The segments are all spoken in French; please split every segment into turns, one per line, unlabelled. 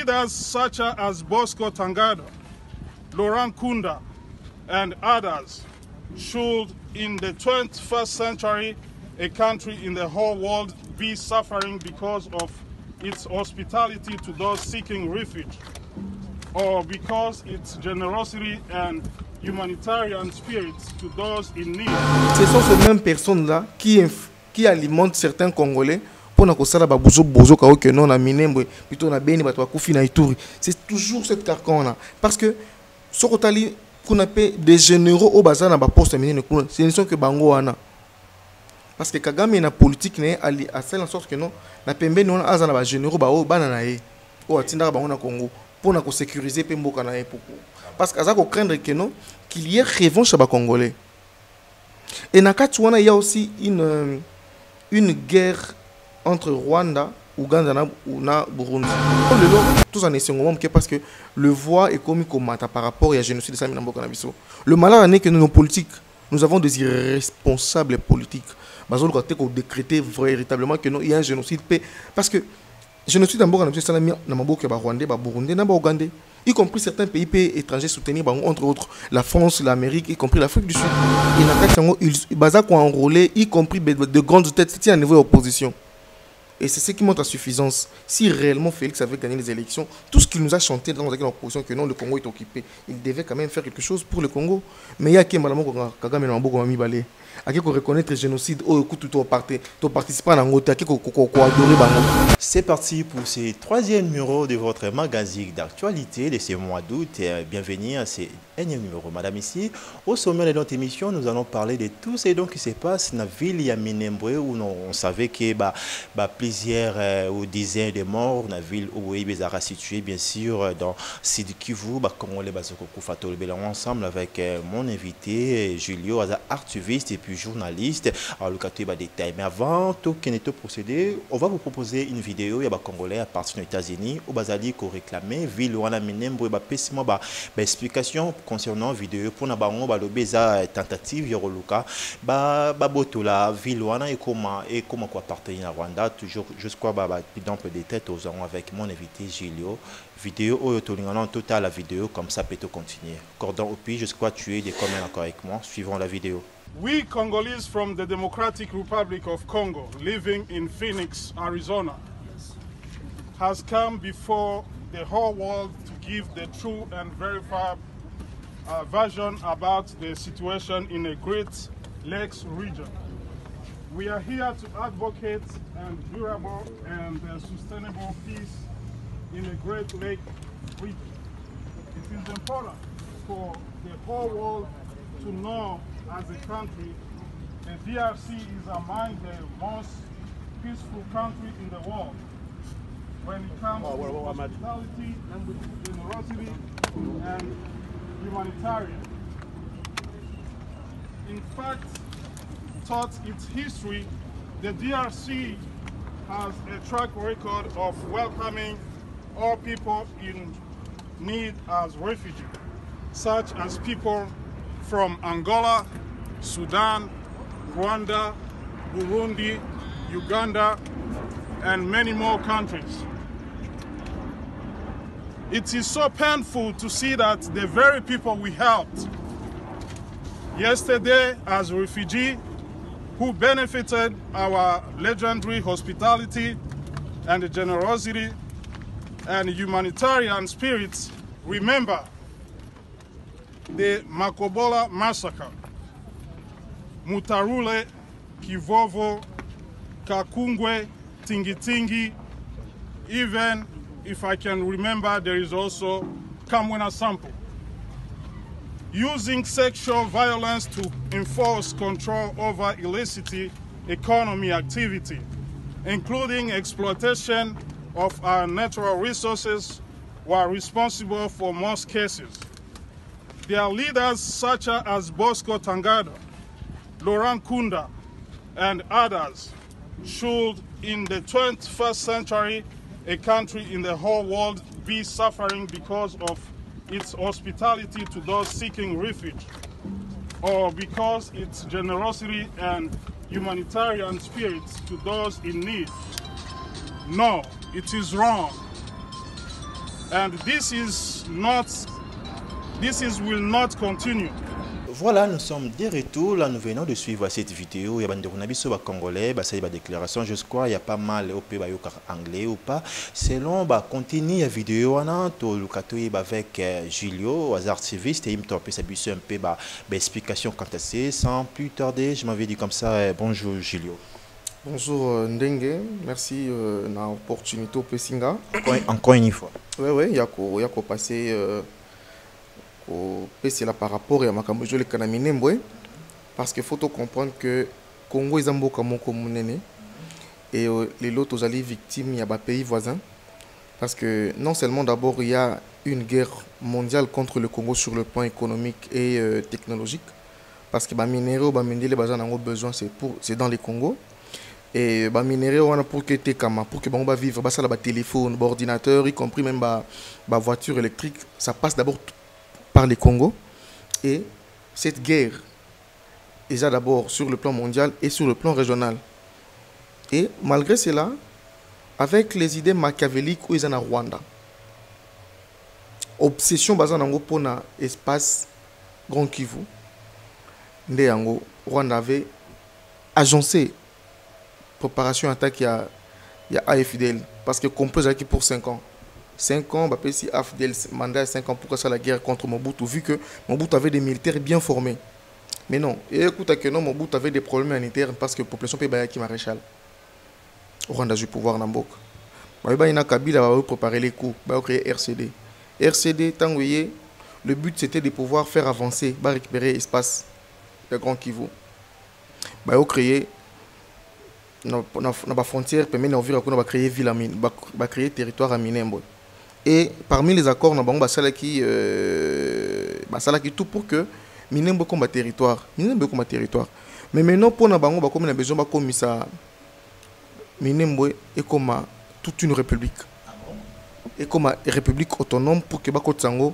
leaders such as Bosco Ntaganda, Laurent Nkunda, and others should, in the 21st century, a country in the whole world be suffering because of its hospitality to those seeking refuge, or because its generosity and humanitarian spirits to those in need.
Ce sont ces mêmes personnes-là qui alimentent certains Congolais pour na kosala ba bozo kao que non na Minembwe plutôt na Beni bato bakufi na Ituri. C'est toujours cette carcan-là parce que sokotali qu'on appelle des généraux au bazar na ba poste minene kuna ce ne sont que bango wana. Parce que Kagame na politique ne ali a fait en sorte que non na pembeni on azana ba généraux ba o bana na ye o atinda bango na Congo pour na ko sécuriser pe mboka na ye pourquoi parce que azako craindre que non qu'il y ait revanche à Congolais. Et na Katouana il y a aussi une guerre entre Rwanda, Ouganda ou na Burundi. Tous en essayant parce que le voix est commis comme par rapport à génocide de Sami Namboka Nabiso. Le malheur est que nos politiques, nous avons des irresponsables politiques. Nous avons décrété véritablement que non, il y a un génocide parce que le génocide d'Amboka Nabiso c'est la Namboka Rwandais, Burundi, Ougandais. Y compris certains pays étrangers soutenir, entre autres la France, l'Amérique, y compris l'Afrique du Sud. Et ils ont enrôlé, y compris de grandes têtes, c'était à niveau d'opposition. Et c'est ce qui montre la suffisance. Si réellement Félix avait gagné les élections, tout ce qu'il nous a chanté dans l'opposition, que non, le Congo est occupé, il devait quand même faire quelque chose pour le Congo. Mais il y a qui Kagame Nambo Mami Balé. Reconnaître le génocide,
c'est parti pour ce troisième numéro de votre magazine d'actualité de ce mois d'août. Bienvenue à ce énième numéro. Madame, ici, au sommet de notre émission, nous allons parler de tout ce qui se passe dans la ville de Minembwe où on savait qu'il y a plusieurs ou dizaines de morts dans la ville où il y a situé, bien sûr, dans Sud Kivu, comme on l'a ensemble avec mon invité, Julio, archiviste et puis journaliste. Alors, le cas détail. Mais avant tout procéder, on va vous proposer une vidéo. Il y a des Congolais à partir des États-Unis où Bazali qui réclamé ville où on a Minembwe explication concernant la vidéo pour na tentative Yoroluka la ville où on a et comment quoi appartenir à Rwanda toujours jusqu'à exemple des têtes aux ans avec mon invité Julio. Vidéo au total la vidéo comme ça peut continuer. Cordon au pied jusqu'à tuer des communs encore avec moi suivant la vidéo.
We Congolese from the Democratic Republic of Congo, living in Phoenix, Arizona, has come before the whole world to give the true and verified version about the situation in the Great Lakes region. We are here to advocate a durable and sustainable peace in the Great Lake region. It is important for the whole world to know as a country, the DRC is among the most peaceful countries in the world when it comes to hospitality, generosity, and humanitarian. In fact, throughout its history, the DRC has a track record of welcoming all people in need as refugees, such as people from Angola, Sudan, Rwanda, Burundi, Uganda, and many more countries. It is so painful to see that the very people we helped yesterday as refugees who benefited our legendary hospitality and generosity and humanitarian spirits, remember the Makobola massacre, Mutarule, Kivovo, Kakungwe, Tingitingi, even if I can remember, there is also Kamwena Sample. Using sexual violence to enforce control over illicit economy activity, including exploitation of our natural resources, were responsible for most cases. Their leaders such as Bosco Ntaganda, Laurent Nkunda, and others should, in the 21st century, a country in the whole world be suffering because of its hospitality to those seeking refuge, or because its generosity and humanitarian spirits to those in need. No, it is wrong. And this will not continue.
Voilà, nous sommes de retour. Là, nous venons de suivre cette vidéo. Il y a des Congolais, il y a des déclarations. Je crois qu'il y a pas mal au pays anglais ou pas. Selon le contenu de la vidéo, on a avec Julio, archiviste, et il m'a un peu d'explication quant à ça. Sans plus tarder, je m'avais dit comme ça, bonjour Julio.
Bonjour Ndenge, merci de l'opportunité au Pessinga.
Encore une fois.
Oui, il y a qu'à passer. C'est là par rapport à Makambojo le Kanaminemboé parce qu'il faut comprendre que Congo est un beau communauté et les autres sont victimes il y a des pays voisins parce que non seulement d'abord il y a une guerre mondiale contre le Congo sur le plan économique et technologique parce que les minéraux les besoin c'est dans les Congo et les minéraux on a pour que on va vivre ça là téléphone ordinateur y compris même la voiture électrique ça passe d'abord par les Congo et cette guerre est d'abord sur le plan mondial et sur le plan régional et malgré cela avec les idées machiavéliques où ils sont en Rwanda obsession basée en pour espace Grand Kivu nde Rwanda avait agencé préparation attaque il y a AFDL parce que complot qui pour 5 ans 5 ans, si AFDL mandat 5 ans pour ça la guerre contre Mobutu, vu que Mobutu avait des militaires bien formés. Mais non, et écoute que non, Mobutu avait des problèmes internes parce que la population peut qui maréchal. Rwanda a eu pouvoir dans Mbok. Il y a Kabila va préparer les coups, va créer RCD. RCD, tant que le but c'était de pouvoir faire avancer, va récupérer l'espace de Grand Kivu. Va créer dans la frontière, permet de créer ville, va créer territoire à Minembo. Et parmi les accords, nous avons tout pour que Minembo comme territoire. Mais maintenant, pour nous, nous avons besoin de comme ça. Minembo est comme toute une république. Et comme une république autonome pour que Bako Tsango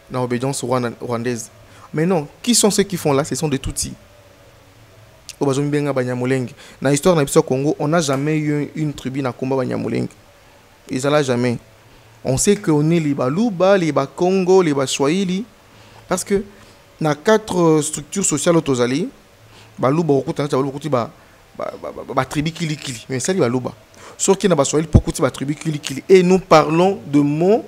dans l'obédience rwandaise. Mais non, qui sont ceux qui font là? Ce sont des Tutsis. Dans l'histoire de Congo, on n'a jamais eu une tribu à combat Banyamulenge. Ils n'ont jamais. On sait qu'on est les Baluba, les Bakongo, les Baswahili. Parce que dans 4 structures sociales autosali, Baluba, tribu Kili. Mais ça, les Baluba. Sauf qu'il y a Baswahili, beaucoup de tribu Kili. Et nous parlons de mots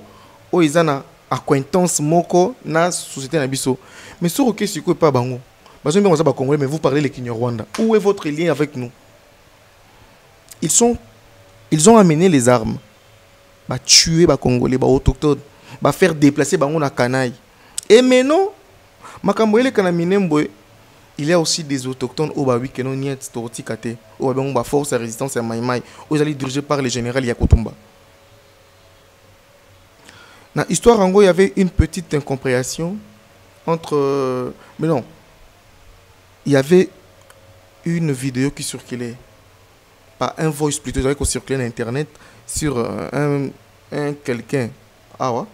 où ils ont acquaintance moko dans la société nabiso. Mais ce que c'est quoi pas bango? Mais vous parlez les Kinyarwanda. Où est votre lien avec nous? Ils ont amené les armes. Tuer les Congolais, les autochtones, faire déplacer les Canailles. Et maintenant, il y a aussi des autochtones qui n'ont pas de force de résistance à Maïmaï, où ils sont dirigés par le général Yakutumba. Dans l'histoire, il y avait une petite incompréhension entre. Mais non. Il y avait une vidéo qui circulait, pas un voice plutôt, qui circulait sur Internet sur un quelqu'un. Ah ouais?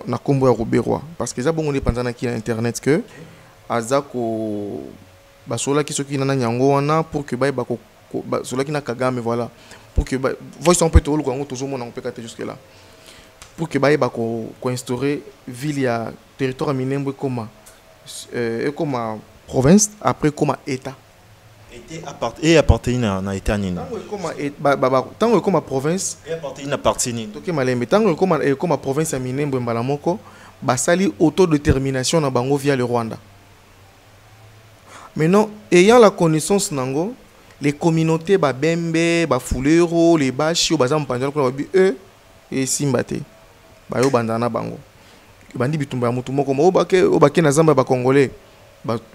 On a combo à Robert. Parce que ça, bon, on est pendant qui sur Internet que Azako, ceux qui n'ont pas pour que ceux qui n'ont pas Kagame, voilà. Pour que voice on peut toujours on peut jusque là. Pour que instaurer ville et territoire Minembo comme province après comme état
et appartenir à état nini
tant comme province
et appartenir à parti nini
toke malembe tant comme province ya Minembo mbala moko basali autodétermination na bango via le Rwanda. Maintenant ayant la connaissance nango les communautés babembe bafulero les bashi bazam panjalo ko babi et simbate bayo bandana bango bandi bitumba mutu moko obake na zamba ba congolais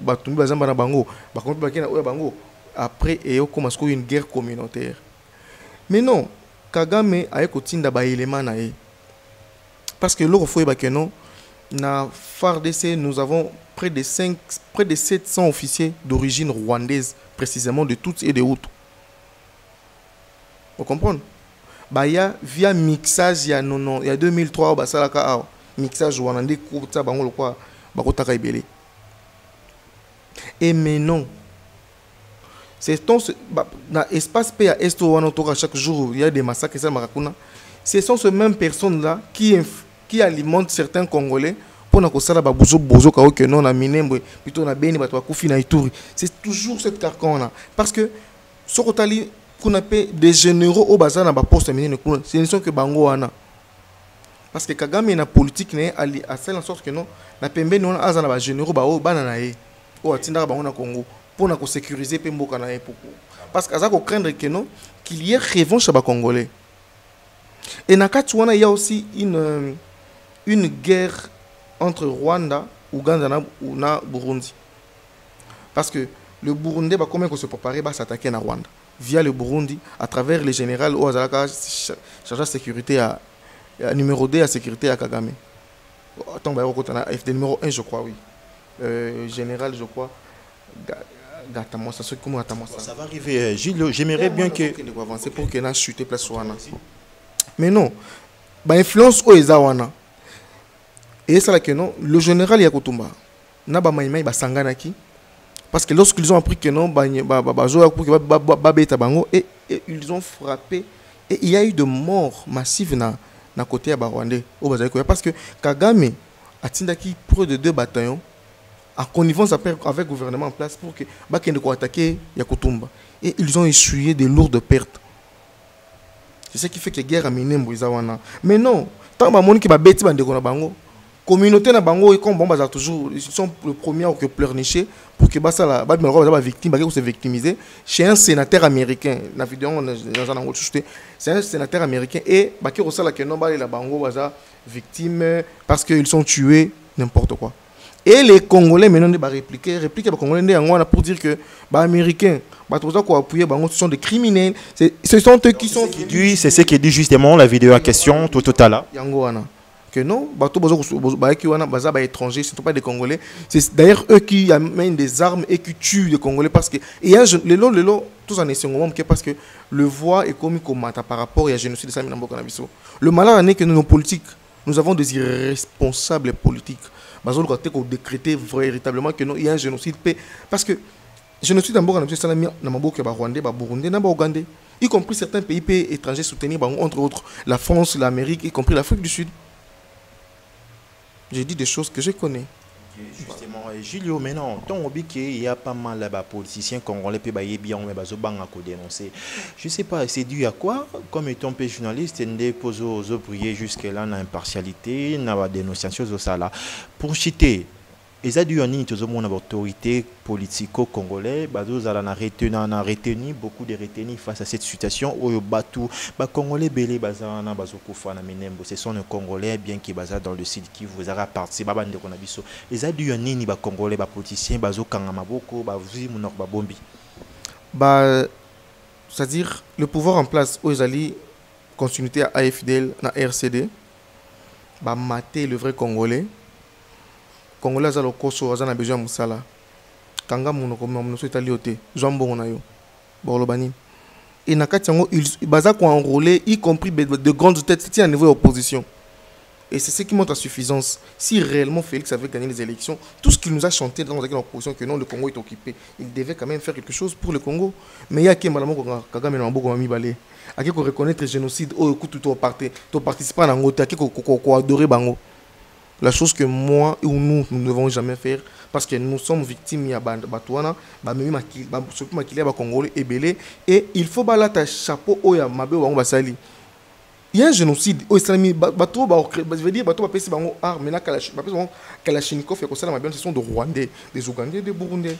batumbi bazamba na bango bakombi bakena oya bango après et comme une guerre communautaire. Mais non, Kagame a kotinda ba élément na e parce que l'autre fois bakeno na FARDC nous avons près de 700 officiers d'origine rwandaise précisément de Tutsi et de Hutu. Vous comprenez? Baya via mixage il y a 2003 basalaka mixage rwandais kurta bango lokwa bakotaka ibele. Et maintenant, c'est dans l'espace PA Est chaque jour, il y a des massacres. ce sont ces mêmes personnes-là qui alimentent certains Congolais pour na kosala ba bozo ka que non na Minembwe plutôt na Beni bato kufi na Ituri. C'est toujours cette carcan-là parce que ce kotali qu'on appelle des généraux au bazar na ba poste minene kuna ce ne sont que bango wana parce que Kagame na politique ne ali a fait en sorte que non na pembe non azana ba généraux ba o bana na ye o atinda bango na Congo pour na ko sécuriser pe mboka na ye parce que azako craindre que non qu'il y ait revanche ba Congolais. Et na Katouana il y a aussi une guerre entre Rwanda, Ouganda ou na Burundi. Parce que le Burundi va comment se préparer à s'attaquer à Rwanda via le Burundi à travers les généraux au Azalaka chargé de sécurité à numéro 2 à sécurité à Kagame. Attends, bah FD numéro 1 je crois oui. Général je crois
ça va arriver Gilles, j'aimerais bien que
avancer pour que na chuter place Rwanda. Mais non. Bah influence au Ezawana. Et c'est là que non, le général Yakutumba, Naba Maïmaï Basanganaki, parce que lorsqu'ils ont appris que non, et ils ont frappé, et il y a eu de morts massives na côté à Barwandé, parce que Kagame a tindaki près de 2 bataillons, en connivence avec le gouvernement en place pour que Bakende ko attaquer Yakutumba. Et ils ont essuyé de lourdes pertes. C'est ce qui fait que la guerre a miné Mbouizawana. Mais non, tant que qui va bêter bango. Communauté na bango et comme bon bazar toujours ils sont le premier à pleurnicher pour que basa la ba victime ba se victimiser chez un sénateur américain na vidéo on c'est un sénateur américain et ba ki rosala que non ba la bango baza victime parce que ils sont tués n'importe quoi et les Congolais maintenant ba répliquer ba Congolais ndé pour dire que ba américains ba tout ça ko appuyer bango ce sont des criminels ce sont eux qui sont
c'est ce qui dit justement la vidéo en question tout à l'heure
yango wana que non, les étrangers, ce ne sont pas des Congolais. C'est d'ailleurs eux qui amènent des armes et qui tuent les Congolais parce que et les lots, tous en essayant parce que le voix est comme par rapport à génocide de Sami Nambo Kanabiso. Le malheur est que nos politiques, nous avons des irresponsables politiques. Nous avons décrété véritablement que non, il y a un génocide parce que génocide Nambo Kanabiso, c'est Nambo Rwandais, Burundi, Ougandais, y compris certains pays étrangers soutenus, entre autres la France, l'Amérique, y compris l'Afrique du Sud. J'ai dit des choses que je connais.
Justement, Julio, maintenant, il y a pas mal de politiciens congolais qui ont dénoncé. Je ne sais pas, c'est dû à quoi? Comme étant journaliste, il faut briller jusque-là dans l'impartialité, dans la dénonciation de ça. Pour citer, ils ont dû en autorité politico-congolais, ils ont retenu beaucoup de retenus face à cette situation où les Congolais belé ce sont les Congolais bien qui basent dans le sud qui vous a participé ils ont dû en Congolais politiciens
c'est-à-dire le pouvoir en place où ils allaient continuité à AFDL na RCD mater le vrai Congolais. Congolais za lokoso azana besoin musala kanga munoko munoso italiote jambon na yo borlobani et na kati yango ils baza ko enrôler y compris de grandes têtes qui à niveau opposition et c'est ce qui montre la suffisance si réellement Félix avait gagné les élections tout ce qu'il nous a chanté dans l'opposition que non le Congo est occupé il devait quand même faire quelque chose pour le Congo mais il y a qui malamo Kagame na mboko mami balé aki ko reconnaître le génocide au écoute tout participer à ngote aki ko adorer bango. La chose que moi ou nous ne devons jamais faire parce que nous sommes victimes de Batouana, et il faut balater chapeau au Yamabe ou Basali. Il y a un génocide au Islami, bateau, veut dire bateau, bateau, bateau, armes, Kalachnikov, ce sont des Rwandais, des Ougandais, des Burundais.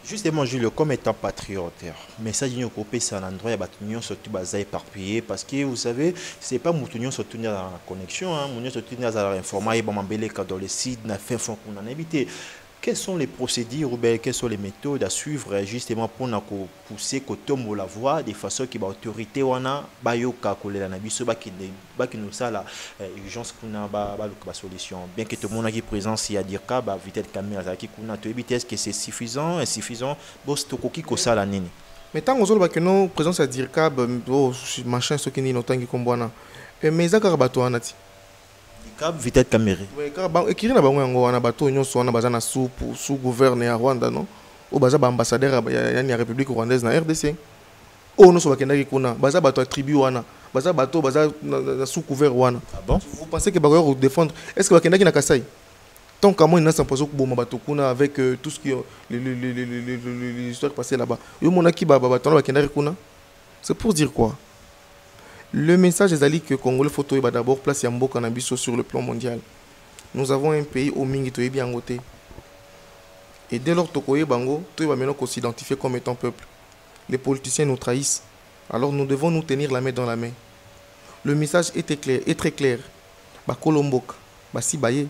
Justement, Julio, comme étant patriote, message nous coupé c'est un endroit où surtout éparpillé parce que vous savez, c'est pas Moutounion surtout dans la connexion, Moutounion surtout dans l'information, dans le site, dans le fond qu'on a habité. Quelles sont les procédures ou bien quelles sont les méthodes à suivre justement pour pousser que la voix de façon que l'autorité wana bayoka kolela na biso ba qui nous ça la urgence kuna ba solution bien que tout le monde a qui présence il y a dire ka ba vitesse caméra qui kuna to éviter est-ce que c'est suffisant insuffisant boss to koki ko ça la nini
mais tant que que non présence à dire ka machin ce qui ni no tangi kombwana mais ça ka bato anati
vitesse caméra.
Oui, car écrire na bango yango wana bato nyonso wana baza na sous gouverneur ya Rwanda non o baza ba ambassadeur ya République rwandaise na RDC o no so bakendaki kuna baza bato attribu wana baza bateau baza sous couvert wana.
Ah bon?
Vous pensez que bakoya défendre? Est-ce que bakendaki na Kasai? Tant qu'à moi il n'a pas posé kuboma bateau kuna avec tout ce qui l'histoire passée là-bas. Yo monaki bateau bakendaki kuna. C'est pour dire quoi? Le message est que Congolais faut d'abord place Yambo Cannabis sur le plan mondial. Nous avons un pays au Mingi Toyebi Angote. Et dès lors Tokoye Bango, tout va maintenant qu'on s'identifie comme étant peuple. Les politiciens nous trahissent. Alors nous devons nous tenir la main dans la main. Le message est très clair. Bakolombok, Basibaye,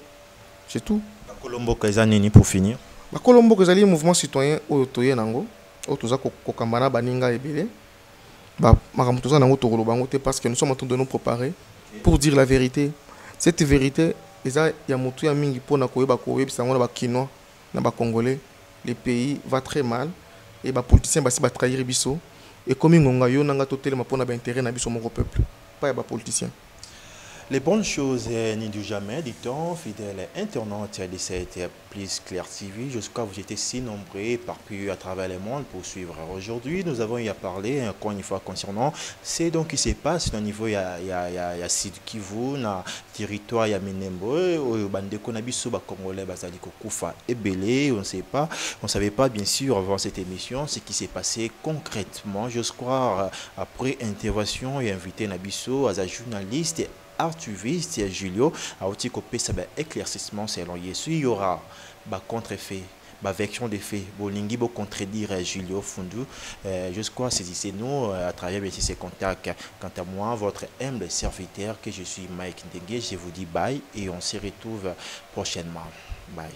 c'est tout.
Bakolombok Ezanini pour finir.
Bakolombok Ezali mouvement citoyen au Toye Nango, au Toza Kokambana Baninga Ebele. Parce que nous sommes en train de nous préparer pour dire la vérité. Cette vérité, il y a motu ya mingi pour na koyeba bisango na ba kinois na ba congolais. Le pays va très mal et les politiciens basi ba trahir biso et comme ngonga yo nanga totelema pour na ba intérêt na biso mon peuple, pas ya ba politiciens.
Les bonnes choses n'y du jamais, dit-on, fidèles internautes de cette Plus Clair TV. Jusqu'à vous étiez si nombreux, éparpillés à travers le monde pour suivre. Aujourd'hui, nous avons y à parler encore une fois concernant ce dont qui se passe au niveau il y a Sud Kivu, na territoire il y a Minembo, au bandeko na biso ba congolais bazali kokufa ebele, on ne sait pas, on savait pas bien sûr avant cette émission ce qui s'est passé concrètement. Je crois après intervention et invité na biso à un journaliste archiviste Julio a aussi copié ça éclaircissement selon Yesu. Il y aura contre-fait, version des faits, bolingi bo contredire Julio Fundu. Je crois saisissez-nous à travers ces contacts. Quant à moi, votre humble serviteur que je suis Mike Ndengue, je vous dis bye et on se retrouve prochainement. Bye.